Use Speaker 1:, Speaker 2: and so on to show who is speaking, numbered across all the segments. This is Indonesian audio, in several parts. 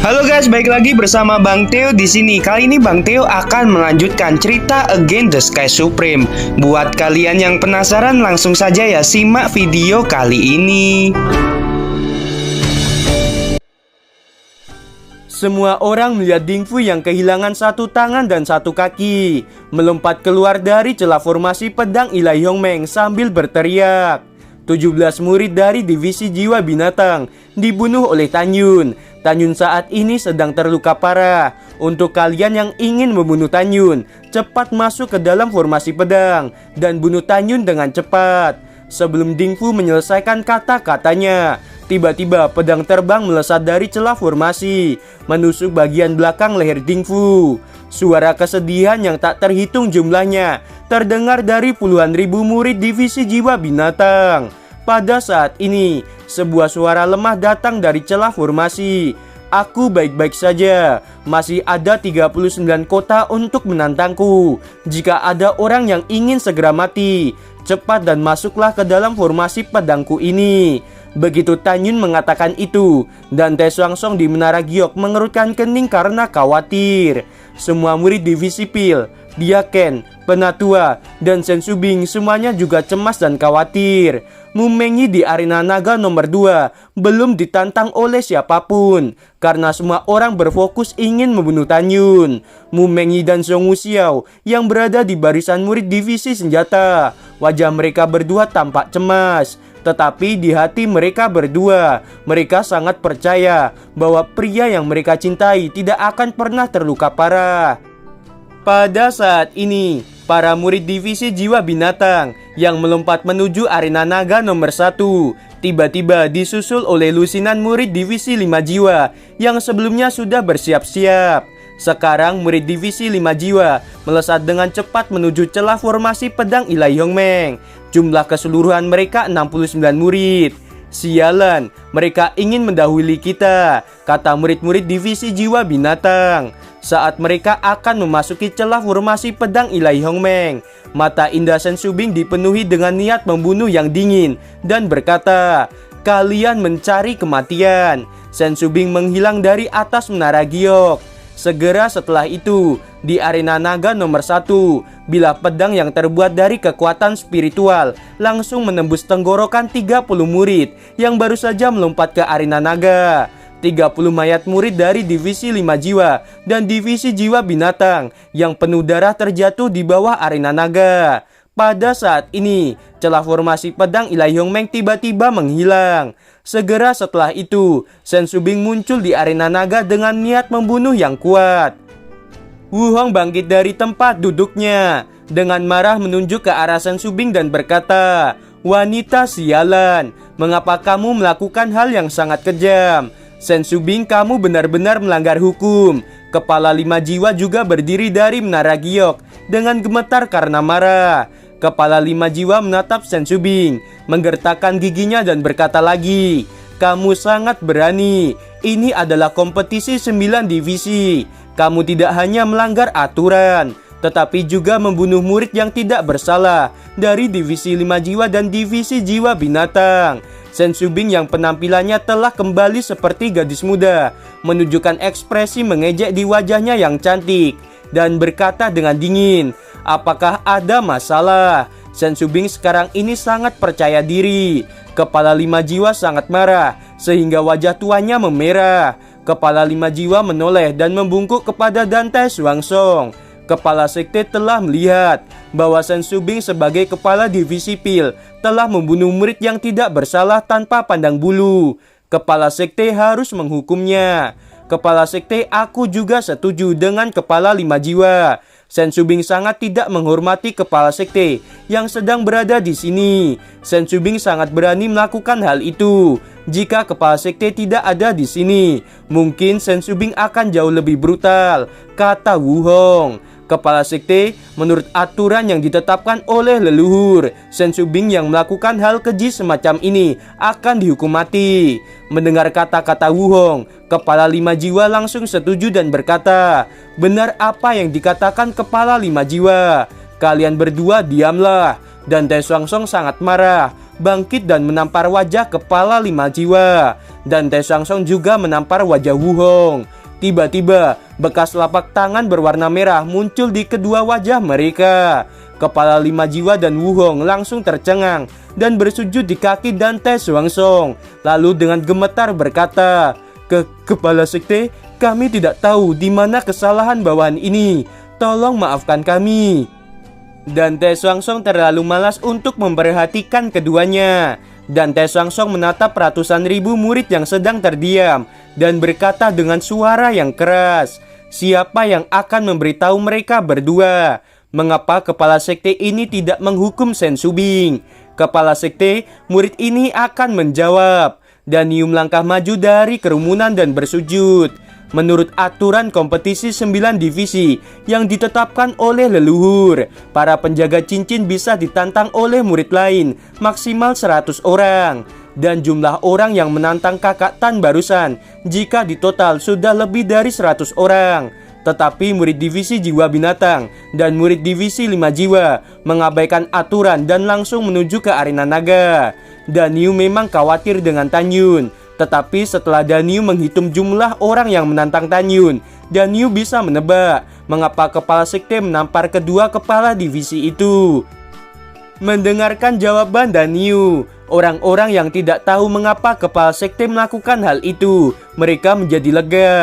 Speaker 1: Halo guys, balik lagi bersama Bang Theo di sini. Kali ini Bang Theo akan melanjutkan cerita Against the Sky Supreme. Buat kalian yang penasaran, langsung saja ya simak video kali ini. Semua orang melihat Ding Fu yang kehilangan satu tangan dan satu kaki melompat keluar dari celah formasi pedang Ilahi Hongmeng sambil berteriak. 17 murid dari divisi jiwa binatang dibunuh oleh Tan Yun. Tan Yun saat ini sedang terluka parah. Untuk kalian yang ingin membunuh Tan Yun, cepat masuk ke dalam formasi pedang dan bunuh Tan Yun dengan cepat. Sebelum Ding Fu menyelesaikan kata-katanya, tiba-tiba pedang terbang melesat dari celah formasi, menusuk bagian belakang leher Ding Fu. Suara kesedihan yang tak terhitung jumlahnya terdengar dari puluhan ribu murid divisi jiwa binatang. Pada saat ini, sebuah suara lemah datang dari celah formasi. Aku baik-baik saja. Masih ada 39 kota untuk menantangku. Jika ada orang yang ingin segera mati, cepat dan masuklah ke dalam formasi pedangku ini. Begitu Tan Yun mengatakan itu, dan Te Xuang Song di Menara Giok mengerutkan kening karena khawatir. Semua murid divisi Pil, Dia Ken, Penatua, dan Shen Subing semuanya juga cemas dan khawatir. Mu Mengyi di arena naga nomor 2 belum ditantang oleh siapapun karena semua orang berfokus ingin membunuh Tan Yun. Mu Mengyi dan Zhong Wuxiao yang berada di barisan murid divisi senjata, wajah mereka berdua tampak cemas. Tetapi di hati mereka berdua, mereka sangat percaya bahwa pria yang mereka cintai tidak akan pernah terluka parah. Pada saat ini, para murid divisi jiwa binatang yang melompat menuju arena naga nomor 1 tiba-tiba disusul oleh lusinan murid divisi 5 jiwa yang sebelumnya sudah bersiap-siap. Sekarang murid divisi 5 jiwa melesat dengan cepat menuju celah formasi pedang Ilahi Hongmeng. Jumlah keseluruhan mereka 69 murid. Sialan, mereka ingin mendahului kita, kata murid-murid divisi jiwa binatang. Saat mereka akan memasuki celah formasi pedang Ilahi Hongmeng, mata indah Shen Subing dipenuhi dengan niat membunuh yang dingin dan berkata, "Kalian mencari kematian." Shen Subing menghilang dari atas Menara Giok. Segera setelah itu, di arena naga nomor 1, bilah pedang yang terbuat dari kekuatan spiritual langsung menembus tenggorokan 30 murid yang baru saja melompat ke arena naga. 30 mayat murid dari divisi 5 jiwa dan divisi jiwa binatang yang penuh darah terjatuh di bawah arena naga. Pada saat ini, celah formasi pedang Ilahi Hongmeng tiba-tiba menghilang. Segera setelah itu, Shen Subing muncul di arena naga dengan niat membunuh yang kuat. Wu Hong bangkit dari tempat duduknya dengan marah menunjuk ke arah Shen Subing dan berkata, "Wanita sialan, mengapa kamu melakukan hal yang sangat kejam? Shen Subing, kamu benar-benar melanggar hukum." Kepala 5 jiwa juga berdiri dari Menara Giok dengan gemetar karena marah. Kepala 5 jiwa menatap Shen Subing, menggertakkan giginya dan berkata lagi, "Kamu sangat berani. Ini adalah kompetisi 9 divisi. Kamu tidak hanya melanggar aturan, tetapi juga membunuh murid yang tidak bersalah dari divisi 5 jiwa dan divisi jiwa binatang." Shen Subing yang penampilannya telah kembali seperti gadis muda menunjukkan ekspresi mengejek di wajahnya yang cantik dan berkata dengan dingin, "Apakah ada masalah?" Shen Subing sekarang ini sangat percaya diri. Kepala 5 jiwa sangat marah sehingga wajah tuanya memerah. Kepala 5 jiwa menoleh dan membungkuk kepada Te Xuang Song. Kepala sekte telah melihat bahwa Shen Subing sebagai kepala divisi Pil telah membunuh murid yang tidak bersalah tanpa pandang bulu. Kepala sekte harus menghukumnya. Kepala sekte, aku juga setuju dengan kepala 5 jiwa. Shen Subing sangat tidak menghormati kepala sekte yang sedang berada di sini. Shen Subing sangat berani melakukan hal itu. Jika kepala sekte tidak ada di sini, mungkin Shen Subing akan jauh lebih brutal, kata Wu Hong. Kepala sekte, menurut aturan yang ditetapkan oleh leluhur, Shen Subing yang melakukan hal keji semacam ini akan dihukum mati. Mendengar kata-kata Wu Hong, kepala 5 jiwa langsung setuju dan berkata, "Benar apa yang dikatakan kepala 5 jiwa. Kalian berdua diamlah." Dan Te Xuang Song sangat marah bangkit dan menampar wajah kepala 5 jiwa. Dan Tae Sung Song juga menampar wajah Woohong. Tiba-tiba, bekas telapak tangan berwarna merah muncul di kedua wajah mereka. Kepala 5 jiwa dan Woohong langsung tercengang dan bersujud di kaki dan Tae Sung Song. Lalu dengan gemetar berkata, Kepala sekte, kami tidak tahu di mana kesalahan bawahan ini. Tolong maafkan kami." Dan Tae Sung Song terlalu malas untuk memperhatikan keduanya. Dan Tae Sung Song menatap ratusan ribu murid yang sedang terdiam dan berkata dengan suara yang keras, "Siapa yang akan memberitahu mereka berdua? Mengapa kepala sekte ini tidak menghukum Sen Subing?" Kepala sekte, murid ini akan menjawab. Dan Niu melangkah maju dari kerumunan dan bersujud. Menurut aturan kompetisi 9 divisi yang ditetapkan oleh leluhur, para penjaga cincin bisa ditantang oleh murid lain maksimal 100 orang. Dan jumlah orang yang menantang kakak Tan barusan jika ditotal sudah lebih dari 100 orang. Tetapi murid divisi jiwa binatang dan murid divisi 5 jiwa mengabaikan aturan dan langsung menuju ke arena naga. Dan Niu memang khawatir dengan Tan Yun. Tetapi setelah Dan Niu menghitung jumlah orang yang menantang Tan Yun, Dan Niu bisa menebak mengapa kepala sekte menampar kedua kepala divisi itu. Mendengarkan jawaban Dan Niu, orang-orang yang tidak tahu mengapa kepala sekte melakukan hal itu, mereka menjadi lega.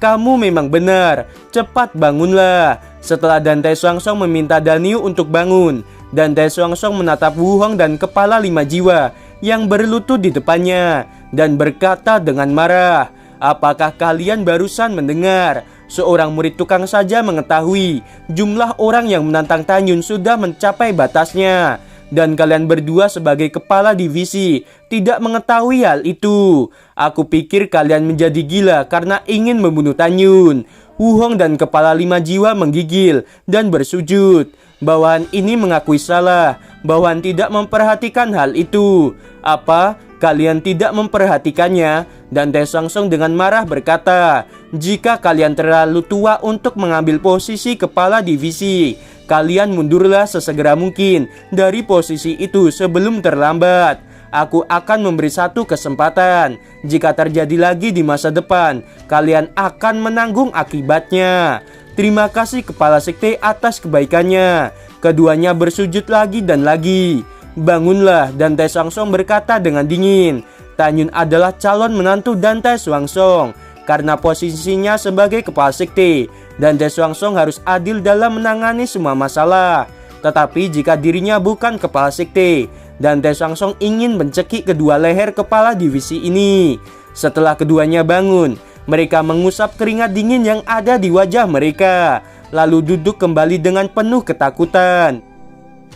Speaker 1: "Kamu memang benar, cepat bangunlah." Setelah Dan Tae Sung Song meminta Dan Niu untuk bangun, Dan Tae Sung Song menatap Woohong dan kepala 5 jiwa yang berlutut di depannya dan berkata dengan marah, "Apakah kalian barusan mendengar? Seorang murid tukang saja mengetahui jumlah orang yang menantang Tan Yun sudah mencapai batasnya. Dan kalian berdua sebagai kepala divisi tidak mengetahui hal itu. Aku pikir kalian menjadi gila karena ingin membunuh Tan Yun." Woohong dan kepala 5 jiwa menggigil dan bersujud. Bawahan ini mengakui salah. Bawahan tidak memperhatikan hal itu. "Apa? Kalian tidak memperhatikannya?" Dan Tae Sung Song dengan marah berkata, "Jika kalian terlalu tua untuk mengambil posisi kepala divisi, kalian mundurlah sesegera mungkin dari posisi itu sebelum terlambat. Aku akan memberi satu kesempatan. Jika terjadi lagi di masa depan, kalian akan menanggung akibatnya." Terima kasih kepala sekte atas kebaikannya. Keduanya bersujud lagi dan lagi. "Bangunlah," dan Tae Sung Song berkata dengan dingin. Tan Yun adalah calon menantu dan Tae Sung Song karena posisinya sebagai kepala sekte, dan Tae Sung Song harus adil dalam menangani semua masalah. Tetapi jika dirinya bukan kepala sekte, dan Tae Sung Song ingin mencekik kedua leher kepala divisi ini. Setelah keduanya bangun, mereka mengusap keringat dingin yang ada di wajah mereka, lalu duduk kembali dengan penuh ketakutan.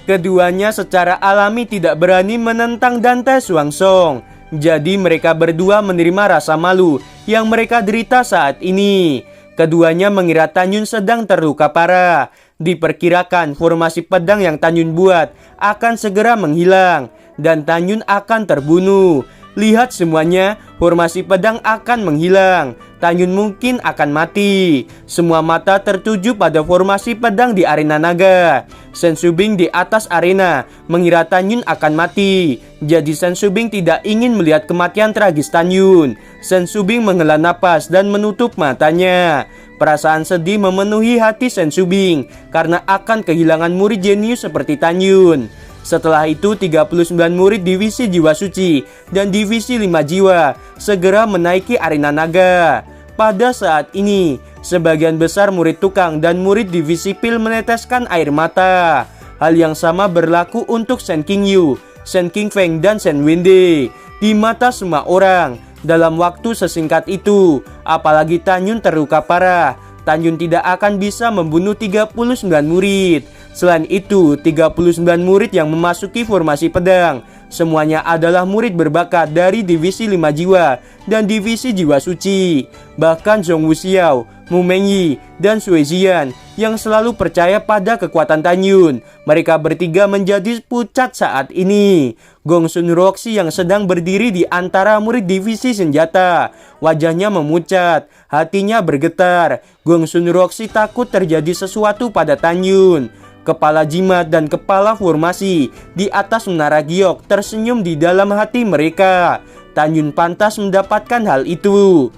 Speaker 1: Keduanya secara alami tidak berani menentang dan Tae Sung Song. Jadi mereka berdua menerima rasa malu yang mereka derita saat ini. Keduanya mengira Tan Yun sedang terluka parah. Diperkirakan formasi pedang yang Tan Yun buat akan segera menghilang dan Tan Yun akan terbunuh. Lihat semuanya, formasi pedang akan menghilang. Tan Yun mungkin akan mati. Semua mata tertuju pada formasi pedang di arena naga. Sen Subing di atas arena mengira Tan Yun akan mati. Jadi Sen Subing tidak ingin melihat kematian tragis Tan Yun. Sen Subing menghela napas dan menutup matanya. Perasaan sedih memenuhi hati Sen Subing karena akan kehilangan murid jenius seperti Tan Yun. Setelah itu 39 murid divisi jiwa suci dan divisi 5 jiwa segera menaiki arena naga. Pada saat ini, sebagian besar murid tukang dan murid divisi pil meneteskan air mata. Hal yang sama berlaku untuk Sen King Yu, Sen King Feng dan Sen Wende. Di mata semua orang, dalam waktu sesingkat itu, apalagi Tan Yun terluka parah, Tan Yun tidak akan bisa membunuh 39 murid. Selain itu, 39 murid yang memasuki formasi pedang semuanya adalah murid berbakat dari divisi 5 jiwa dan divisi jiwa suci. Bahkan Zhong Wuxiao, Mu Mengyi, dan Sui Zian yang selalu percaya pada kekuatan Tan Yun. Mereka bertiga menjadi pucat saat ini. Gong Sun Roxy yang sedang berdiri di antara murid divisi senjata, wajahnya memucat, hatinya bergetar. Gong Sun Roxy takut terjadi sesuatu pada Tan Yun. kepala jimat dan kepala formasi di atas menara giok tersenyum di dalam hati mereka. Tan Yun pantas mendapatkan hal itu.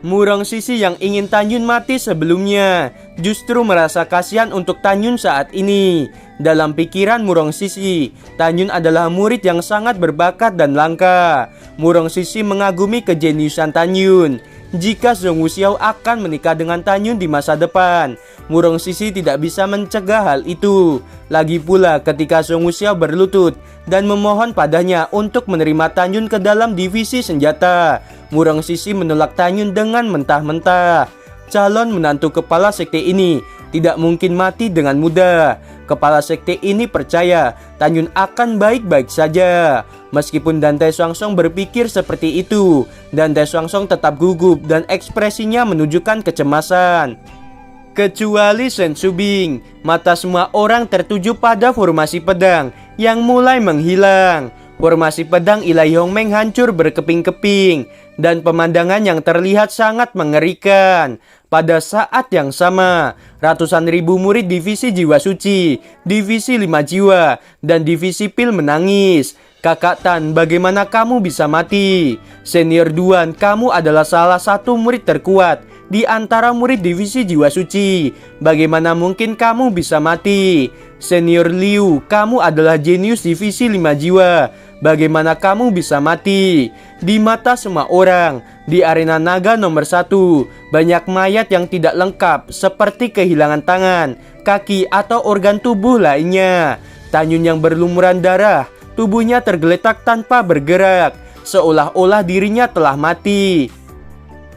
Speaker 1: Murong Sisi yang ingin Tan Yun mati sebelumnya justru merasa kasihan untuk Tan Yun saat ini. Dalam pikiran Murong Sisi, Tan Yun adalah murid yang sangat berbakat dan langka. Murong Sisi mengagumi kejeniusan Tan Yun. Jika Zhong Wuxiao akan menikah dengan Tan Yun di masa depan, Murong Sisi tidak bisa mencegah hal itu. Lagi pula ketika Zhong Wuxiao berlutut dan memohon padanya untuk menerima Tan Yun ke dalam divisi senjata, Murong Sisi menolak Tan Yun dengan mentah-mentah. Calon menantu kepala sekte ini tidak mungkin mati dengan mudah. Kepala sekte ini percaya Tan Yun akan baik-baik saja. Meskipun Dan Tai Xuanzong berpikir seperti itu, Dan Tai Xuanzong tetap gugup dan ekspresinya menunjukkan kecemasan. Kecuali Shen Shubing, mata semua orang tertuju pada formasi pedang yang mulai menghilang. Formasi pedang Ilai Hongmeng hancur berkeping-keping dan pemandangan yang terlihat sangat mengerikan. Pada saat yang sama, ratusan ribu murid divisi Jiwa Suci, divisi 5 Jiwa, dan divisi Pil menangis. Kakak Tan, bagaimana kamu bisa mati? Senior Duan, kamu adalah salah satu murid terkuat di antara murid divisi Jiwa Suci. Bagaimana mungkin kamu bisa mati? Senior Liu, kamu adalah jenius divisi 5 Jiwa. Bagaimana kamu bisa mati? Di mata semua orang, di arena naga nomor 1, banyak mayat yang tidak lengkap seperti kehilangan tangan, kaki, atau organ tubuh lainnya. Tan Yun yang berlumuran darah, tubuhnya tergeletak tanpa bergerak, seolah-olah dirinya telah mati.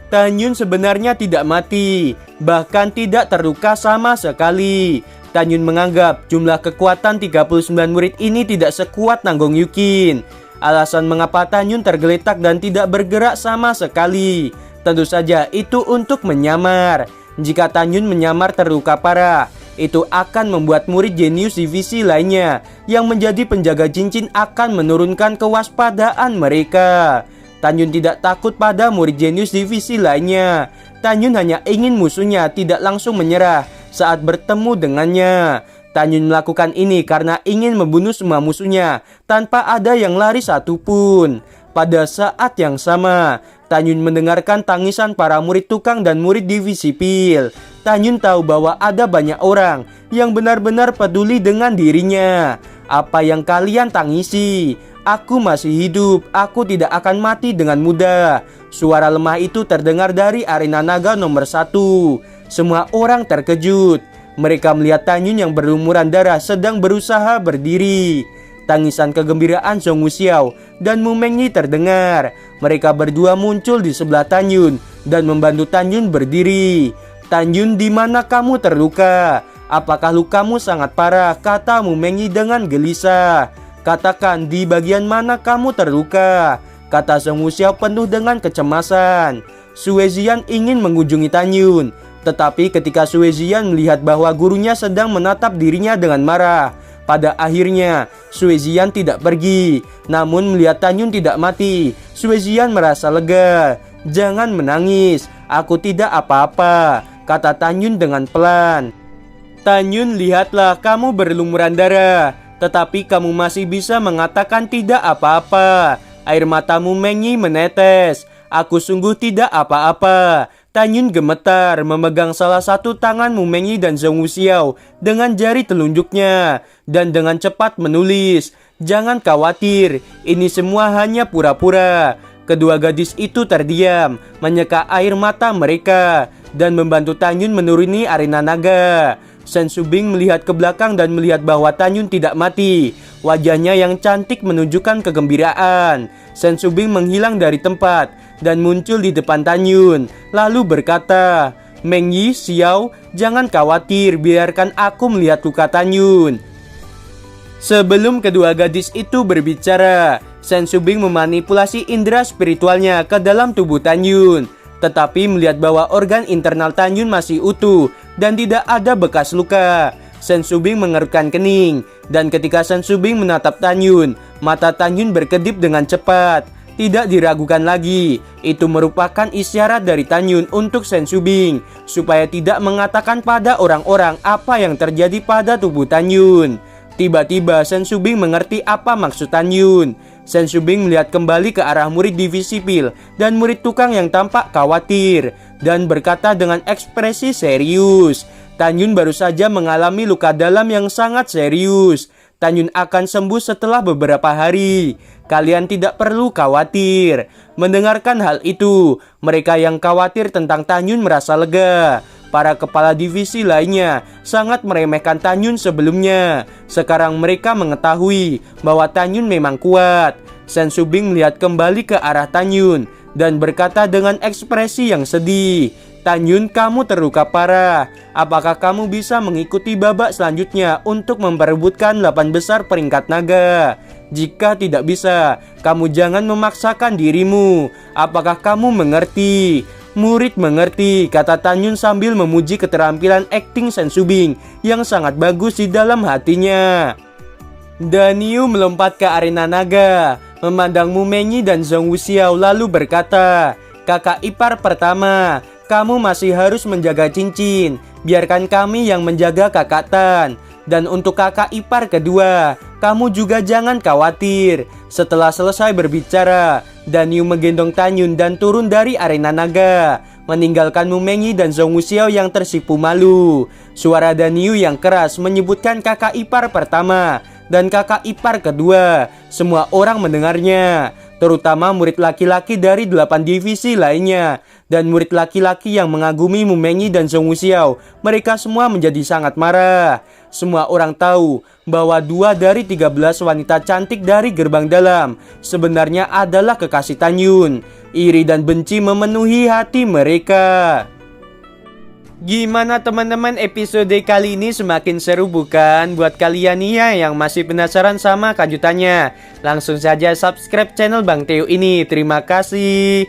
Speaker 1: Tan Yun sebenarnya tidak mati, bahkan tidak terluka sama sekali. Tan Yun menganggap jumlah kekuatan 39 murid ini tidak sekuat Nanggong Yukin. Alasan mengapa Tan Yun tergeletak dan tidak bergerak sama sekali, tentu saja itu untuk menyamar. Jika Tan Yun menyamar terluka parah, itu akan membuat murid jenius divisi lainnya yang menjadi penjaga cincin akan menurunkan kewaspadaan mereka. Tan Yun tidak takut pada murid jenius divisi lainnya. Tan Yun hanya ingin musuhnya tidak langsung menyerah saat bertemu dengannya. Tan Yun melakukan ini karena ingin membunuh semua musuhnya tanpa ada yang lari satupun. Pada saat yang sama, Tan Yun mendengarkan tangisan para murid tukang dan murid divisi Pil. Tan Yun tahu bahwa ada banyak orang yang benar-benar peduli dengan dirinya. Apa yang kalian tangisi? Aku masih hidup, aku tidak akan mati dengan mudah. Suara lemah itu terdengar dari arena naga nomor 1. Semua orang terkejut. Mereka melihat Tan Yun yang berlumuran darah sedang berusaha berdiri. Tangisan kegembiraan Zhong Wuxiao dan Mu Mengyi terdengar. Mereka berdua muncul di sebelah Tan Yun dan membantu Tan Yun berdiri. Tan Yun, di mana kamu terluka? Apakah lukamu sangat parah? Kata Mu Mengyi dengan gelisah. Katakan, di bagian mana kamu terluka? Kata Zhong Wuxiao penuh dengan kecemasan. Sue Ziyan ingin mengunjungi Tan Yun, tetapi ketika Sue Ziyan melihat bahwa gurunya sedang menatap dirinya dengan marah, pada akhirnya Sue Ziyan tidak pergi. Namun melihat Tan Yun tidak mati, Sue Ziyan merasa lega. Jangan menangis, aku tidak apa-apa, kata Tan Yun dengan pelan. Tan Yun, lihatlah kamu berlumuran darah, tetapi kamu masih bisa mengatakan tidak apa-apa. Air matamu Mengyi menetes. Aku sungguh tidak apa-apa. Tan Yun gemetar memegang salah satu tangan Mu Mengyi dan Zhong Wuxiao dengan jari telunjuknya dan dengan cepat menulis, jangan khawatir, ini semua hanya pura-pura. Kedua gadis itu terdiam, menyeka air mata mereka dan membantu Tan Yun menuruni arena naga. Shen Shubing melihat ke belakang dan melihat bahwa Tan Yun tidak mati. Wajahnya yang cantik menunjukkan kegembiraan. Shen Shubing menghilang dari tempat dan muncul di depan Tan Yun, lalu berkata, Mengyi, Xiao, jangan khawatir, biarkan aku melihat luka Tan Yun. Sebelum kedua gadis itu berbicara, Shen Shubing memanipulasi indera spiritualnya ke dalam tubuh Tan Yun. Tetapi melihat bahwa organ internal Tan Yun masih utuh dan tidak ada bekas luka, Shen Shubing mengerutkan kening. Dan ketika Shen Shubing menatap Tan Yun, mata Tan Yun berkedip dengan cepat. Tidak diragukan lagi, itu merupakan isyarat dari Tan Yun untuk Shen Shubing supaya tidak mengatakan pada orang-orang apa yang terjadi pada tubuh Tan Yun. Tiba-tiba Shen Shubing mengerti apa maksud Tan Yun. Shen Shubing melihat kembali ke arah murid divisi pil dan murid tukang yang tampak khawatir dan berkata dengan ekspresi serius, Tan Yun baru saja mengalami luka dalam yang sangat serius. Tan Yun akan sembuh setelah beberapa hari. Kalian tidak perlu khawatir. Mendengarkan hal itu, mereka yang khawatir tentang Tan Yun merasa lega. Para kepala divisi lainnya sangat meremehkan Tan Yun sebelumnya. Sekarang mereka mengetahui bahwa Tan Yun memang kuat. Shen Shubing melihat kembali ke arah Tan Yun dan berkata dengan ekspresi yang sedih, Tan Yun, kamu terluka parah. Apakah kamu bisa mengikuti babak selanjutnya untuk memperebutkan 8 besar peringkat naga? Jika tidak bisa, kamu jangan memaksakan dirimu. Apakah kamu mengerti? Murid mengerti, kata Tan Yun sambil memuji keterampilan akting Shen Shubing yang sangat bagus di dalam hatinya. Dan Yu melompat ke arena naga, memandang Mu Mengyi dan Zhong Wuxiao lalu berkata, kakak ipar pertama, kamu masih harus menjaga cincin. Biarkan kami yang menjaga kakak Tan. Dan untuk kakak ipar kedua, kamu juga jangan khawatir. Setelah selesai berbicara, Dan Yu menggendong Tan Yun dan turun dari arena naga, meninggalkan Mu Mengyi dan Zhong Wuxiao yang tersipu malu. Suara Dan Yu yang keras menyebutkan kakak ipar pertama dan kakak ipar kedua. Semua orang mendengarnya, terutama murid laki-laki dari 8 divisi lainnya. Dan murid laki-laki yang mengagumi Mu Mengyi dan Zhong Wuxiao, mereka semua menjadi sangat marah. Semua orang tahu bahwa 2 dari 13 wanita cantik dari gerbang dalam sebenarnya adalah kekasih Tan Yun. Iri dan benci memenuhi hati mereka. Gimana teman-teman, episode kali ini semakin seru bukan? Buat kalian nih ya yang masih penasaran sama kejutannya, langsung saja subscribe channel Bang Teo ini. Terima kasih.